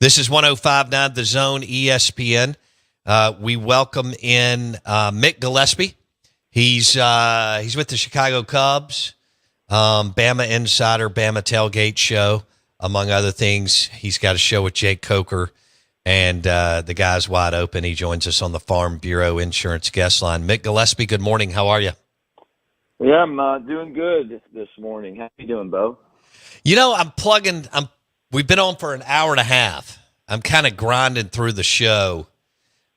This is 105.9 The Zone ESPN. We welcome in Mick Gillispie. He's with the Chicago Cubs, Bama Insider, Bama Tailgate Show, among other things. He's got a show with Jake Coker, and the guy's wide open. He joins us on the Farm Bureau Insurance guest line. Mick Gillispie, good morning. How are you? Yeah, I'm doing good this morning. How you doing, Bo? You know, we've been on for an hour and a half. I'm kind of grinding through the show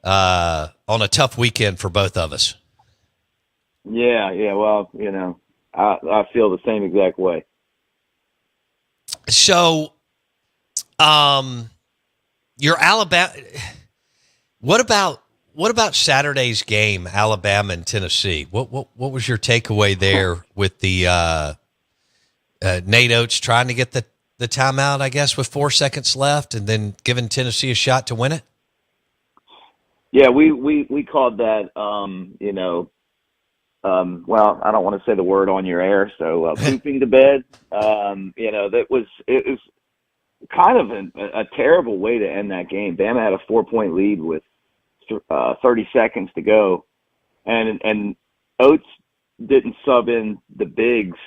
on a tough weekend for both of us. Yeah. Well, I feel the same exact way. So, your Alabama. What about Saturday's game, Alabama and Tennessee? What was your takeaway there with the Nate Oates trying to get the timeout, I guess, with 4 seconds left, and then giving Tennessee a shot to win it? Yeah, we called that, well, I don't want to say the word on your air, so pooping the bed. It was kind of a terrible way to end that game. Bama had a 4-point lead with 30 seconds to go, and Oates didn't sub in the bigs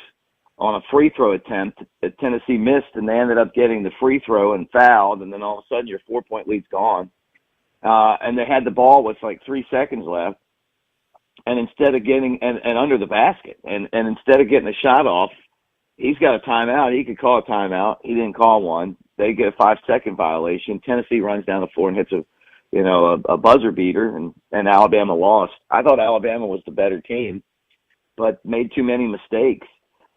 on a free throw attempt that Tennessee missed, and they ended up getting the free throw and fouled, and then all of a sudden your 4-point lead's gone. And they had the ball with like 3 seconds left, and instead of getting and under the basket, and instead of getting a shot off, he's got a timeout. He could call a timeout. He didn't call one. They get a 5-second violation. Tennessee runs down the floor and hits a buzzer beater, and Alabama lost. I thought Alabama was the better team, but made too many mistakes.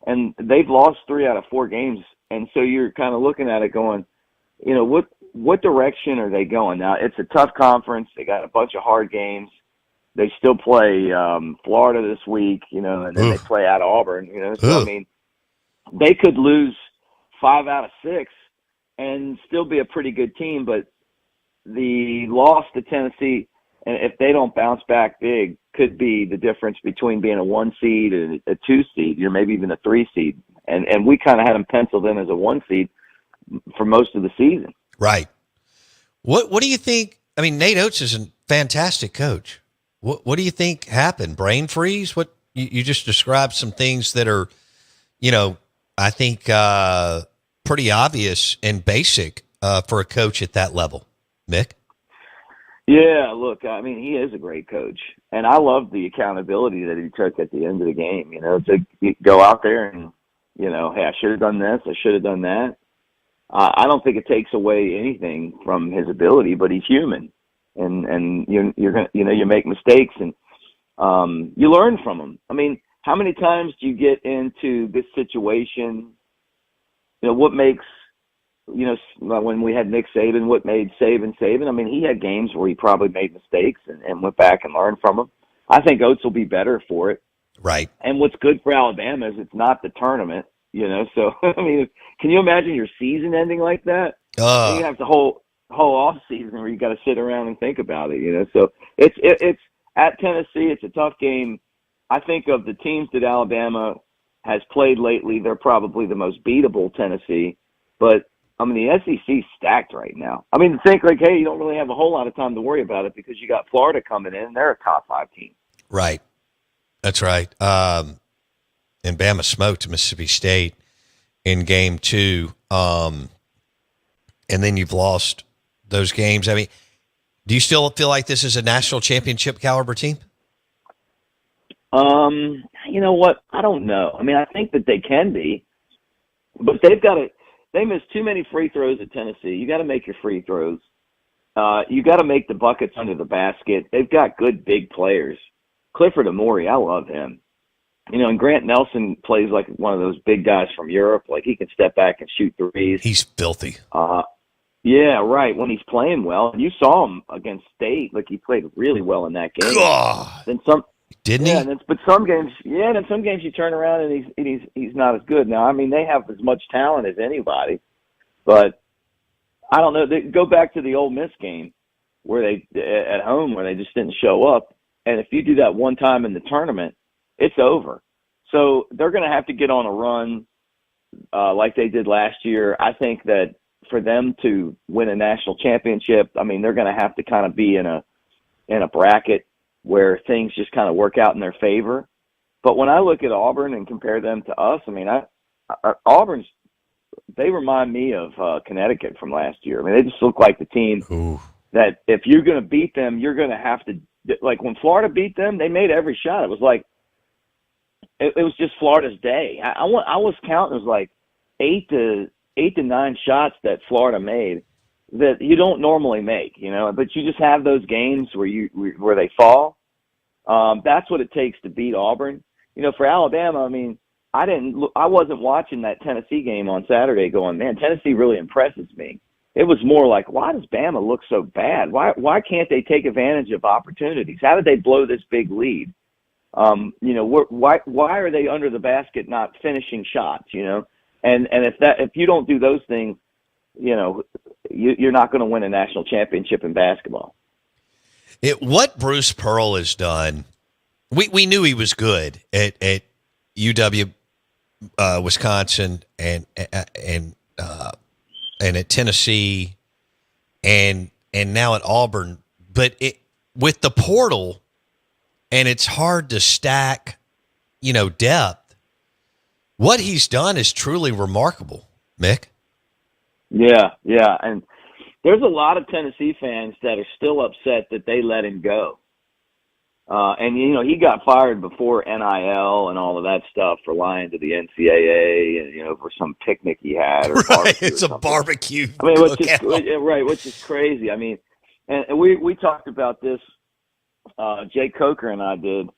And they've lost 3 out of 4 games. And so you're kind of looking at it going, what direction are they going? Now, it's a tough conference. They got a bunch of hard games. They still play Florida this week, and then they play at Auburn. So, I mean, they could lose 5 out of 6 and still be a pretty good team. But the loss to Tennessee, and if they don't bounce back big, could be the difference between being a 1 seed and a 2 seed, maybe even a 3 seed. And we kind of had them penciled in as a 1 seed for most of the season. Right. What do you think? I mean, Nate Oates is a fantastic coach. What do you think happened? Brain freeze? What you just described some things that are, I think pretty obvious and basic for a coach at that level. Mick? Yeah, look, I mean, he is a great coach, and I love the accountability that he took at the end of the game, to go out there and, hey, I should have done this, I should have done that. I don't think it takes away anything from his ability, but he's human, and you're gonna, you make mistakes, and you learn from them. I mean, how many times do you get into this situation? What makes when we had Nick Saban, what made Saban Saban? I mean, he had games where he probably made mistakes and went back and learned from them. I think Oates will be better for it. Right. And what's good for Alabama is it's not the tournament, So, I mean, can you imagine your season ending like that? You have the whole off season where you got to sit around and think about it, So it's at Tennessee. It's a tough game. I think of the teams that Alabama has played lately, they're probably the most beatable Tennessee, but I mean, the SEC's stacked right now. I mean, think like, hey, you don't really have a whole lot of time to worry about it because you got Florida coming in, and they're a top 5 team. Right. That's right. And Bama smoked Mississippi State in game 2. And then you've lost those games. I mean, do you still feel like this is a national championship caliber team? You know what? I don't know. I mean, I think that they can be, but they missed too many free throws at Tennessee. You got to make your free throws. You got to make the buckets under the basket. They've got good big players. Clifford Amore, I love him. And Grant Nelson plays like one of those big guys from Europe. Like he can step back and shoot threes. He's filthy. Yeah, right. When he's playing well, and you saw him against State, like he played really well in that game. God. Then Didn't he? But some games, then some games you turn around and he's not as good. Now, I mean, they have as much talent as anybody, but I don't know. They go back to the Ole Miss game where at home where they just didn't show up, and if you do that one time in the tournament, it's over. So they're going to have to get on a run like they did last year. I think that for them to win a national championship, I mean, they're going to have to kind of be in a bracket where things just kind of work out in their favor. But when I look at Auburn and compare them to us, I mean, Auburn's, they remind me of Connecticut from last year. I mean, they just look like the team that if you're going to beat them, you're going to have to, like when Florida beat them, they made every shot. It was like, it was just Florida's day. I was counting, it was like 8 to 9 shots that Florida made that you don't normally make, you know, but you just have those games where they fall. That's what it takes to beat Auburn. You know, for Alabama, I mean, I wasn't watching that Tennessee game on Saturday going, man, Tennessee really impresses me. It was more like, why does Bama look so bad? Why can't they take advantage of opportunities? How did they blow this big lead? You know, why are they under the basket not finishing shots, you know? And if you don't do those things, you know, you're not going to win a national championship in basketball. What Bruce Pearl has done, we knew he was good at UW, Wisconsin, and at Tennessee, and now at Auburn. But with the portal, and it's hard to stack, you know, depth. What he's done is truly remarkable, Mick. Yeah, and there's a lot of Tennessee fans that are still upset that they let him go. And, you know, he got fired before NIL and all of that stuff for lying to the NCAA and, you know, for some picnic he had. Or right, it's a barbecue. I mean, which is crazy. I mean, and we talked about this, Jake Coker and I did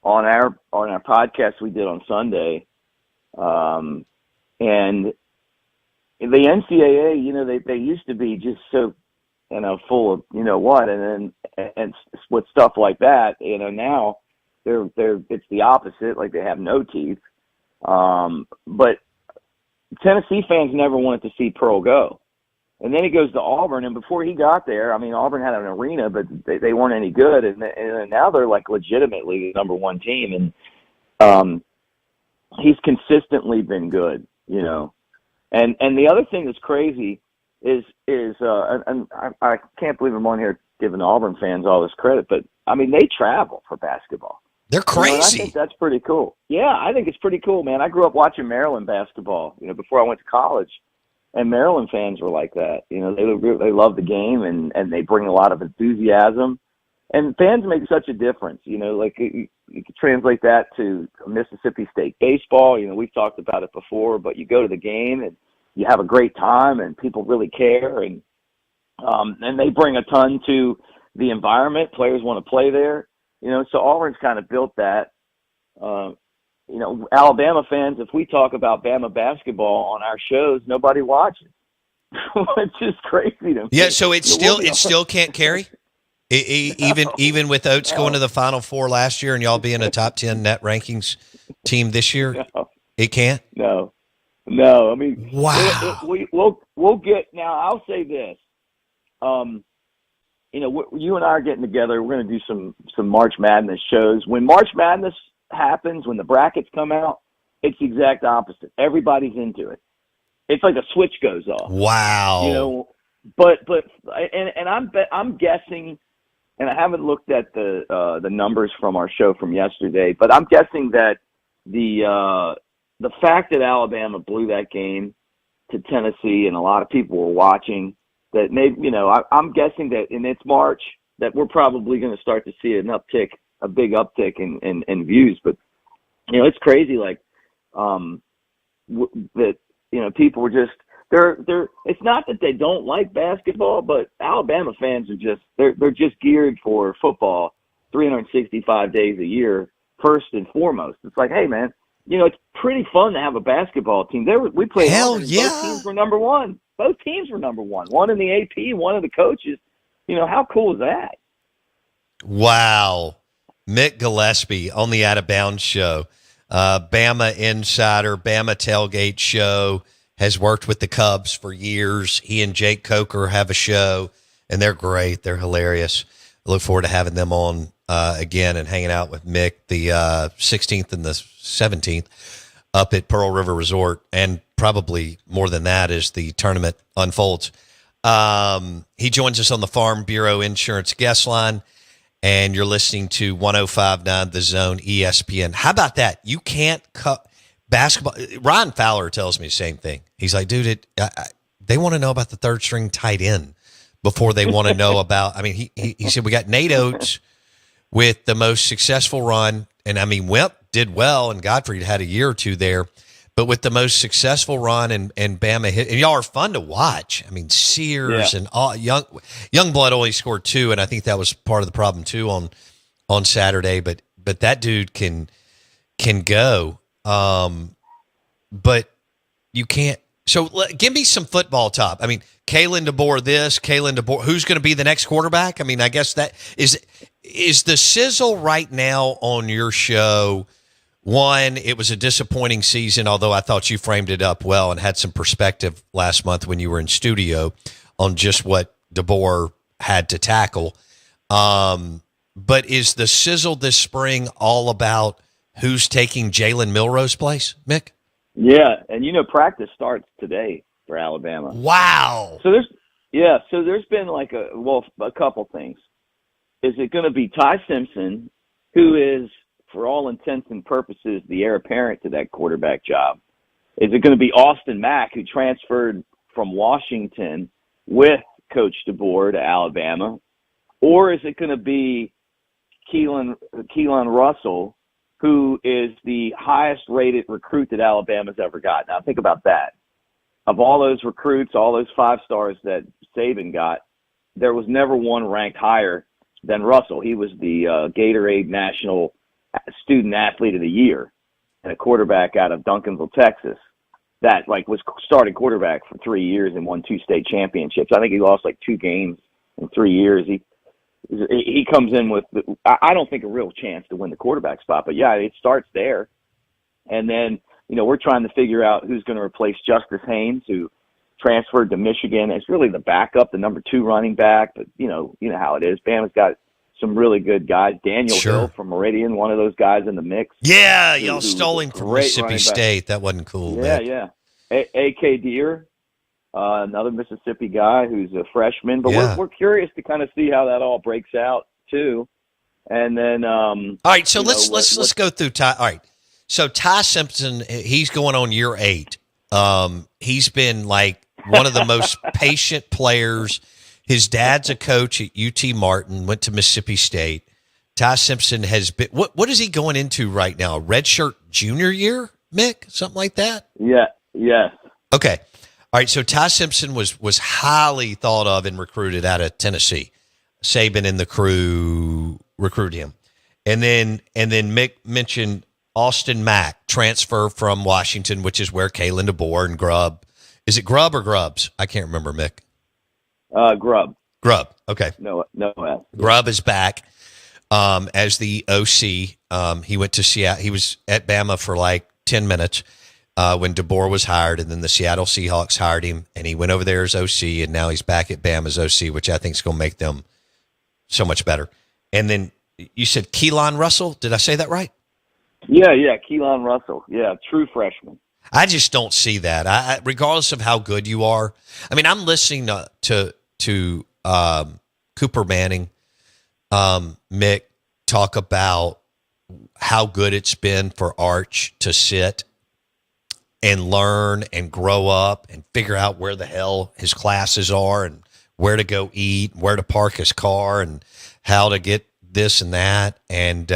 on our podcast we did on Sunday. And the NCAA, you know, they used to be just so, you know, full of, you know what, and with stuff like that, you know, now it's the opposite, like they have no teeth. But Tennessee fans never wanted to see Pearl go. And then he goes to Auburn, and before he got there, I mean, Auburn had an arena, but they weren't any good, and now they're like legitimately the number one team, and he's consistently been good, you know. And the other thing that's crazy is and I can't believe I'm on here giving Auburn fans all this credit, but I mean, they travel for basketball. They're crazy. You know, I think that's pretty cool. Yeah, I think it's pretty cool, man. I grew up watching Maryland basketball, you know, before I went to college, and Maryland fans were like that. You know, they love the game, and they bring a lot of enthusiasm, and fans make such a difference. You know, like you can translate that to Mississippi State baseball. You know, we've talked about it before, but you go to the game and you have a great time, and people really care, and they bring a ton to the environment. Players want to play there, you know. So Auburn's kind of built that. You know, Alabama fans, if we talk about Bama basketball on our shows, nobody watches. It's just crazy to me. Yeah, so it still can't carry, even with Oates going to the Final Four last year and y'all being a top 10 net rankings team this year. No. It can't. No, I mean, wow. We'll get now. I'll say this, you know, you and I are getting together. We're going to do some March Madness shows. When March Madness happens, when the brackets come out, it's the exact opposite. Everybody's into it. It's like a switch goes off. Wow. You know, but I'm guessing, and I haven't looked at the numbers from our show from yesterday, but I'm guessing that the fact that Alabama blew that game to Tennessee and a lot of people were watching, that maybe, you know, I'm guessing that in its March that we're probably going to start to see a big uptick in views. But, you know, it's crazy, like, that, you know, people were just, they're it's not that they don't like basketball, but Alabama fans are just, they're just geared for football 365 days a year, first and foremost. It's like, hey, man, you know, it's pretty fun to have a basketball team. We played. Hell yeah. Both teams were number one. Both teams were number one. One in the AP, one of the coaches. You know, how cool is that? Wow. Mick Gillispie on the Out of Bounds show. Bama Insider, Bama Tailgate show, has worked with the Cubs for years. He and Jake Coker have a show, and they're great. They're hilarious. I look forward to having them on again and hanging out with Mick the 16th and the 17th. up at Pearl River Resort, and probably more than that as the tournament unfolds. He joins us on the Farm Bureau Insurance guest line, and you're listening to 105.9 The Zone ESPN. How about that? You can't cut basketball. Ryan Fowler tells me the same thing. He's like, dude, they want to know about the third string tight end before they want to know about. I mean, he said we got Nate Oates with the most successful run, and I mean, Wimp did well, and Godfrey had a year or two there, but with the most successful run, and Bama hit, and y'all are fun to watch. I mean, Sears and all young blood only scored 2, and I think that was part of the problem too on Saturday. But that dude can go, but you can't. So give me some football top. I mean, Kalen DeBoer, who's going to be the next quarterback? I mean, I guess that is the sizzle right now on your show. One, it was a disappointing season, although I thought you framed it up well and had some perspective last month when you were in studio on just what DeBoer had to tackle. But is the sizzle this spring all about who's taking Jalen Milroe's place, Mick? Yeah, and practice starts today for Alabama. Wow. So there's been like a couple things. Is it going to be Ty Simpson, who is, for all intents and purposes, the heir apparent to that quarterback job? Is it going to be Austin Mack, who transferred from Washington with Coach DeBoer to Alabama? Or is it going to be Keelan Russell, who is the highest-rated recruit that Alabama's ever got? Now, think about that. Of all those recruits, all those 5 stars that Saban got, there was never one ranked higher than Russell. He was the Gatorade National Student Athlete of the Year and a quarterback out of Duncanville, Texas, that was starting quarterback for 3 years and won 2 state championships. I think he lost 2 games in 3 years. He comes in with, I don't think, a real chance to win the quarterback spot, but yeah, it starts there. And then, we're trying to figure out who's going to replace Justice Haynes, who transferred to Michigan. It's really the backup, the number 2 running back, but you know how it is. Bama's got some really good guys. Daniel Hill from Meridian, one of those guys in the mix. Yeah, y'all stole him from Mississippi State. That wasn't cool. Yeah. A.K. Deere, another Mississippi guy who's a freshman. But we're curious to kind of see how that all breaks out too. And then, all right. So let's go through Ty. All right. So Ty Simpson, he's going on year 8. He's been one of the most patient players. His dad's a coach at UT Martin, went to Mississippi State. Ty Simpson has been, what is he going into right now? Redshirt junior year, Mick? Something like that? Yeah. Yes. Okay. All right. So Ty Simpson was highly thought of and recruited out of Tennessee. Saban and the crew recruited him. And then Mick mentioned Austin Mack, transfer from Washington, which is where Kalen DeBoer and Grubb. Is it Grubb or Grubbs? I can't remember, Mick. Grubb. Okay. No. Grubb is back as the OC. He went to Seattle. He was at Bama for 10 minutes when DeBoer was hired, and then the Seattle Seahawks hired him, and he went over there as OC, and now he's back at Bama as OC, which I think is going to make them so much better. And then you said Keelan Russell. Did I say that right? Yeah, Keelan Russell. Yeah, true freshman. I just don't see that. I regardless of how good you are. I mean, I'm listening to Cooper Manning, Mick, talk about how good it's been for Arch to sit and learn and grow up and figure out where the hell his classes are and where to go eat, where to park his car, and how to get this and that. And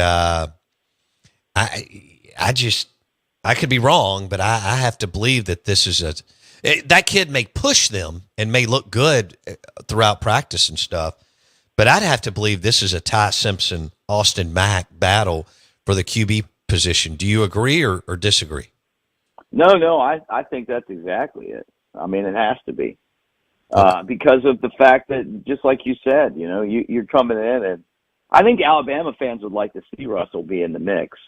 I could be wrong, but I have to believe that this is that kid may push them and may look good throughout practice and stuff, but I'd have to believe this is a Ty Simpson, Austin Mack battle for the QB position. Do you agree or disagree? No, I think that's exactly it. I mean, it has to be because of the fact that, just like you said, you're coming in, and I think Alabama fans would like to see Russell be in the mix.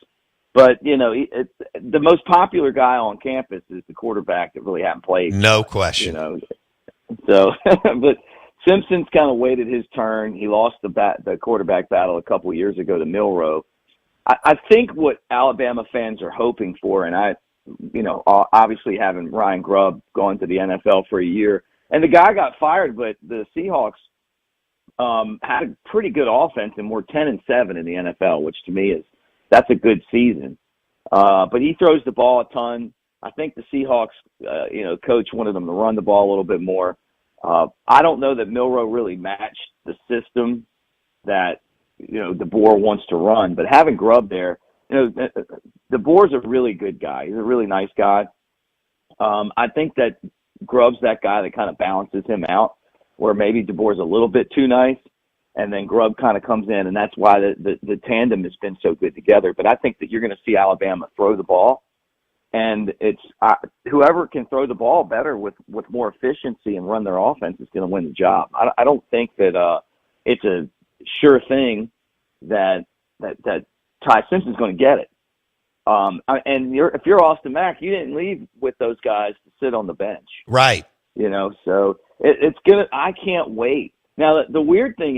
But, the most popular guy on campus is the quarterback that really hasn't played. No question. So, but Simpson's kind of waited his turn. He lost the quarterback battle a couple years ago to Milroe. I think what Alabama fans are hoping for, and obviously having Ryan Grubb going to the NFL for a year. And the guy got fired, but the Seahawks had a pretty good offense, and we're 10-7 in the NFL, which to me that's a good season. But he throws the ball a ton. I think the Seahawks, coach wanted them to run the ball a little bit more. I don't know that Milroe really matched the system that, DeBoer wants to run, but having Grubb there, DeBoer's a really good guy. He's a really nice guy. I think that Grubb's that guy that kind of balances him out, where maybe DeBoer's a little bit too nice, and then Grubb kind of comes in, and that's why the tandem has been so good together. But I think that you're going to see Alabama throw the ball, and it's whoever can throw the ball better with more efficiency and run their offense is going to win the job. I don't think that it's a sure thing that Ty Simpson's going to get it. And if you're Austin Mack, you didn't leave with those guys to sit on the bench, right? So it's gonna. I can't wait. Now the weird thing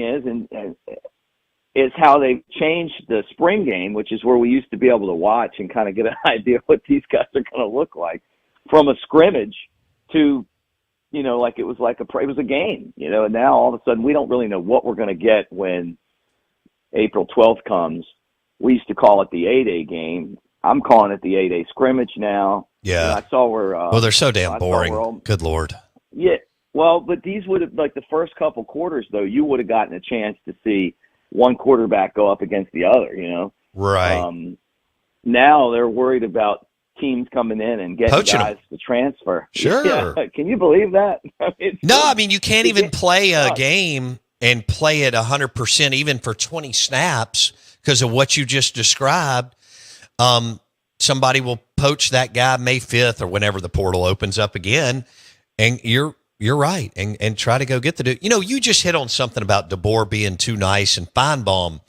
is how they've changed the spring game, which is where we used to be able to watch and kind of get an idea of what these guys are going to look like, from a scrimmage to, like it was a game, and now all of a sudden we don't really know what we're going to get when April 12th comes. We used to call it the 8A game. I'm calling it the 8A scrimmage now. Yeah. I saw where. They're so damn boring. Good Lord. Yeah. Well, but these would have, like the first couple quarters, though, you would have gotten a chance to see one quarterback go up against the other, Right. Now they're worried about teams coming in and getting Poaching guys to transfer. Sure. Yeah. Can you believe that? You can't even play a game and play it 100%, even for 20 snaps, because of what you just described. Somebody will poach that guy May 5th or whenever the portal opens up again, and you're right, and try to go get the dude. You just hit on something about DeBoer being too nice, and Feinbaum.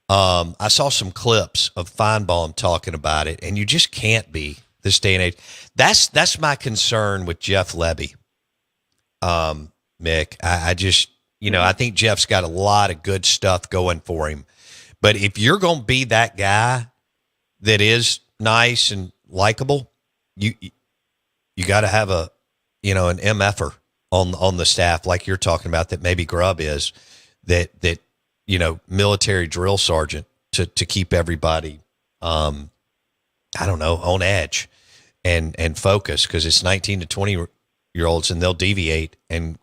I saw some clips of Feinbaum talking about it, and you just can't be this day and age. That's my concern with Jeff Lebby. Mick, I just, I think Jeff's got a lot of good stuff going for him. But if you're going to be that guy that is nice and likable, you got to have an MFer on the staff, like you're talking about, that maybe Grubb is, that military drill sergeant to keep everybody, on edge and focus, because it's 19 to 20-year-olds, and they'll deviate and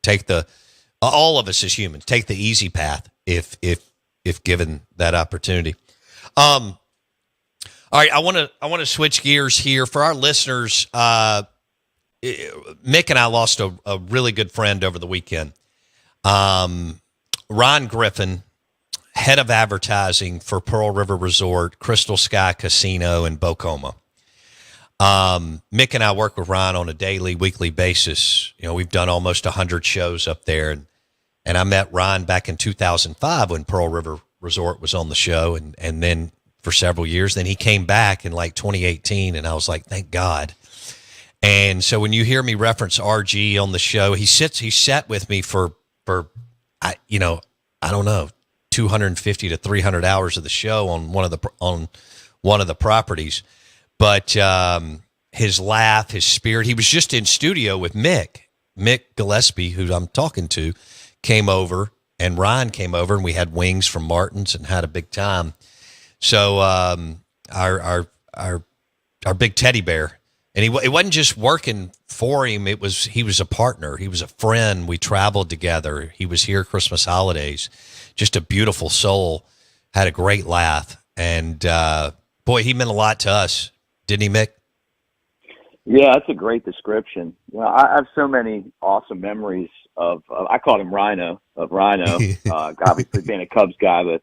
take all of us as humans take the easy path if given that opportunity. All right, I want to switch gears here for our listeners. Mick and I lost a really good friend over the weekend. Ron Griffin, head of advertising for Pearl River Resort, Crystal Sky Casino in Bocoma. Mick and I work with Ron on a daily, weekly basis. We've done almost 100 shows up there, and I met Ron back in 2005 when Pearl River Resort was on the show, and then for several years. Then he came back in like 2018, and I was like, thank God. And so when you hear me reference RG on the show, he sat with me for I don't know, 250 to 300 hours of the show on one of the properties. But his laugh, his spirit, he was just in studio with Mick Gillispie, who I'm talking to, came over, and Ryan came over, and we had wings from Martin's and had a big time. So our big teddy bear, and it wasn't just working for him. He was a partner. He was a friend. We traveled together. He was here Christmas holidays. Just a beautiful soul. Had a great laugh, and boy, he meant a lot to us, didn't he, Mick? Yeah, that's a great description. I have so many awesome memories of I called him Rhino, obviously being a Cubs guy, but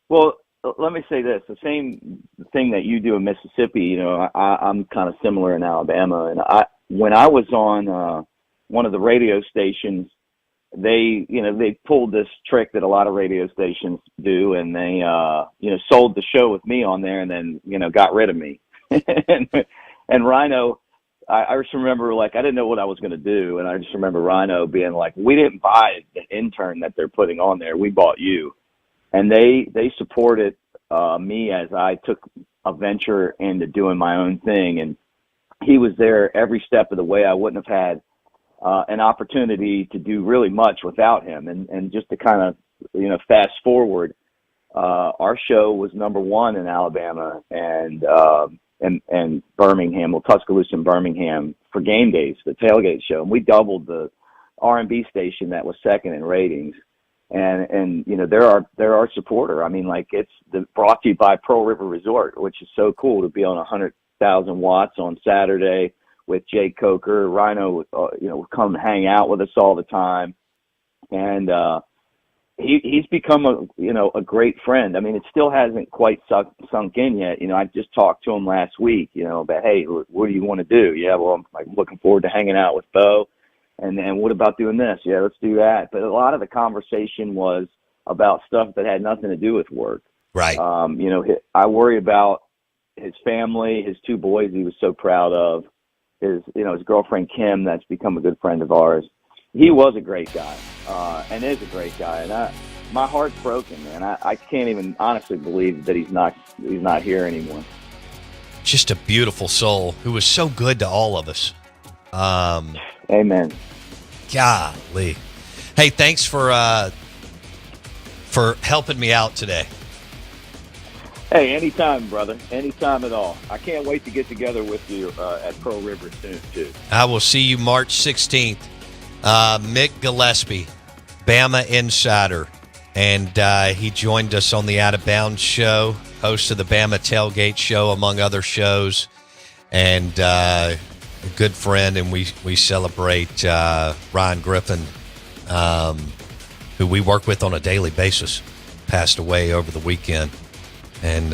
well, let me say this: the same thing that you do in Mississippi, I'm kind of similar in Alabama. And when I was on one of the radio stations, they pulled this trick that a lot of radio stations do, and they sold the show with me on there, and then got rid of me. and Rhino, I just remember, I didn't know what I was going to do, and I just remember Rhino being like, "We didn't buy the intern that they're putting on there. We bought you." And they supported me as I took a venture into doing my own thing. And he was there every step of the way. I wouldn't have had an opportunity to do really much without him. And just to kind of, fast forward, our show was number one in Alabama and Birmingham, Tuscaloosa and Birmingham for game days, the tailgate show. And we doubled the R&B station that was second in ratings. And they're our supporter. I mean, like, it's brought to you by Pearl River Resort, which is so cool to be on 100,000 watts on Saturday with Jake Coker. Rhino, would come hang out with us all the time. And, he's become a great friend. I mean, it still hasn't quite sunk in yet. I just talked to him last week, about, hey, what do you want to do? Yeah, well, I'm looking forward to hanging out with Bo. And then what about doing this? Yeah, let's do that. But a lot of the conversation was about stuff that had nothing to do with work. Right. I worry about his family, his two boys he was so proud of, his girlfriend Kim, that's become a good friend of ours. He was a great guy, and is a great guy. And my heart's broken, man. I can't even honestly believe that he's not here anymore. Just a beautiful soul who was so good to all of us. Amen. Golly. Hey, thanks for helping me out today. Hey, anytime, brother. Anytime at all. I can't wait to get together with you at Pearl River soon, too. I will see you March 16th. Mick Gillispie, Bama Insider, and he joined us on the Out of Bounds show, host of the Bama Tailgate show, among other shows, and a good friend, and we celebrate Ryan Griffin, who we work with on a daily basis, passed away over the weekend, and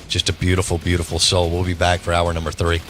just a beautiful, beautiful soul. We'll be back for hour number 3.